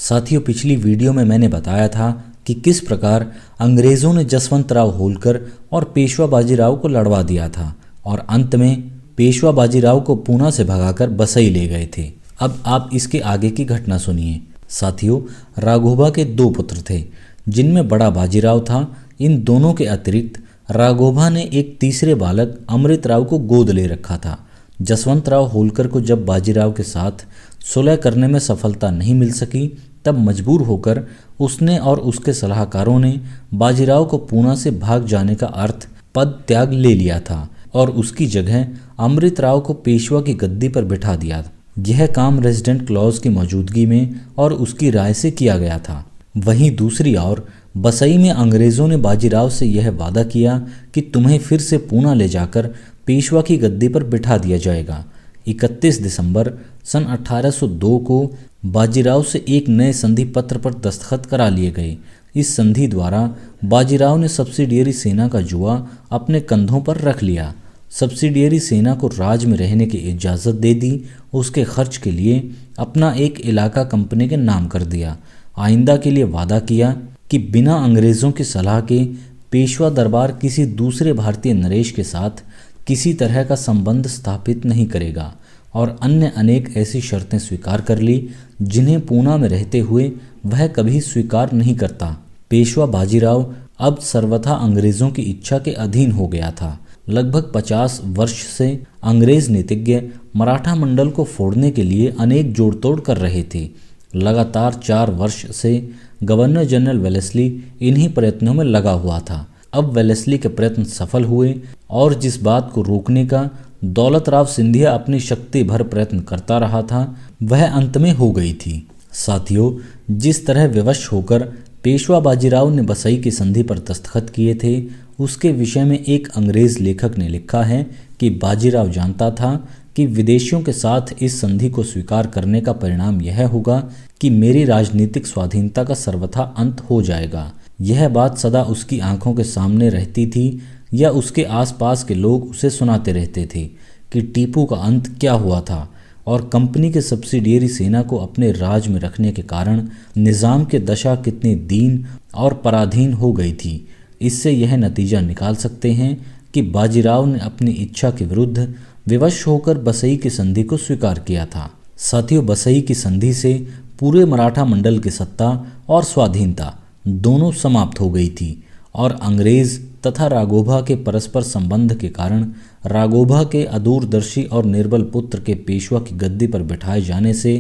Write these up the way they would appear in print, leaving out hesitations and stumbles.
साथियों, पिछली वीडियो में मैंने बताया था कि किस प्रकार अंग्रेज़ों ने जसवंतराव होलकर और पेशवा बाजीराव को लड़वा दिया था और अंत में पेशवा बाजीराव को पूना से भगाकर बसई ले गए थे। अब आप इसके आगे की घटना सुनिए। साथियों, राघोबा के दो पुत्र थे जिनमें बड़ा बाजीराव था। इन दोनों के अतिरिक्त राघोबा ने एक तीसरे बालक अमृतराव को गोद ले रखा था। जसवंतराव होलकर को जब बाजीराव के साथ सुलह करने में सफलता नहीं मिल सकी, तब मजबूर होकर उसने और उसके सलाहकारों ने बाजीराव को पूना से भाग जाने का अर्थ पद त्याग ले लिया था और उसकी जगह अमृतराव को पेशवा की गद्दी पर बिठा दिया। यह काम रेजिडेंट क्लॉज की मौजूदगी में और उसकी राय से किया गया था। वहीं दूसरी ओर बसई में अंग्रेज़ों ने बाजीराव से यह वादा किया कि तुम्हें फिर से पूना ले जाकर पेशवा की गद्दी पर बिठा दिया जाएगा। 31 दिसंबर सन 1802 को बाजीराव से एक नए संधि पत्र पर दस्तखत करा लिए गए। इस संधि द्वारा बाजीराव ने सब्सिडियरी सेना का जुआ अपने कंधों पर रख लिया। सब्सिडियरी सेना को राज में रहने की इजाज़त दे दी। उसके खर्च के लिए अपना एक इलाका कंपनी के नाम कर दिया। आइंदा के लिए वादा किया कि बिना अंग्रेज़ों की सलाह के पेशवा दरबार किसी दूसरे भारतीय नरेश के साथ किसी तरह का संबंध स्थापित नहीं करेगा और अन्य अनेक ऐसी शर्तें स्वीकार कर ली जिन्हें पूना में रहते हुए वह कभी स्वीकार नहीं करता। पेशवा बाजीराव अब सर्वथा अंग्रेज़ों की इच्छा के अधीन हो गया था। लगभग 50 वर्ष से अंग्रेज़ नीतिज्ञ मराठा मंडल को फोड़ने के लिए अनेक जोड़तोड़ कर रहे थे। लगातार 4 वर्ष से गवर्नर जनरल वेलेस्ली इन्हीं प्रयत्नों में लगा हुआ था। अब वेलेस्ली के प्रयत्न सफल हुए और जिस बात को रोकने का दौलत राव सिंधिया अपनी शक्ति भर प्रयत्न करता रहा था, वह अंत में हो गई थी। साथियों, जिस तरह विवश होकर पेशवा बाजीराव ने बसई की संधि पर दस्तखत किए थे, उसके विषय में एक अंग्रेज़ लेखक ने लिखा है कि बाजीराव जानता था कि विदेशियों के साथ इस संधि को स्वीकार करने का परिणाम यह होगा कि मेरी राजनीतिक स्वाधीनता का सर्वथा अंत हो जाएगा। यह बात सदा उसकी आंखों के सामने रहती थी या उसके आसपास के लोग उसे सुनाते रहते थे कि टीपू का अंत क्या हुआ था और कंपनी के सब्सिडियरी सेना को अपने राज में रखने के कारण निज़ाम की दशा कितनी दीन और पराधीन हो गई थी। इससे यह नतीजा निकाल सकते हैं कि बाजीराव ने अपनी इच्छा के विरुद्ध विवश होकर बसई की संधि को स्वीकार किया था। साथियों, बसई की संधि से पूरे मराठा मंडल की सत्ता और स्वाधीनता दोनों समाप्त हो गई थी और अंग्रेज़ तथा राघोबा के परस्पर संबंध के कारण राघोबा के अदूरदर्शी और निर्बल पुत्र के पेशवा की गद्दी पर बिठाए जाने से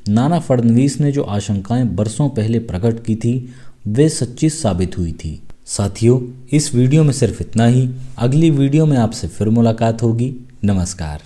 नाना फडणवीस ने जो आशंकाएं बरसों पहले प्रकट की थी, वे सच्ची साबित हुई थी। साथियों, इस वीडियो में सिर्फ इतना ही। अगली वीडियो में आपसे फिर मुलाकात होगी। नमस्कार।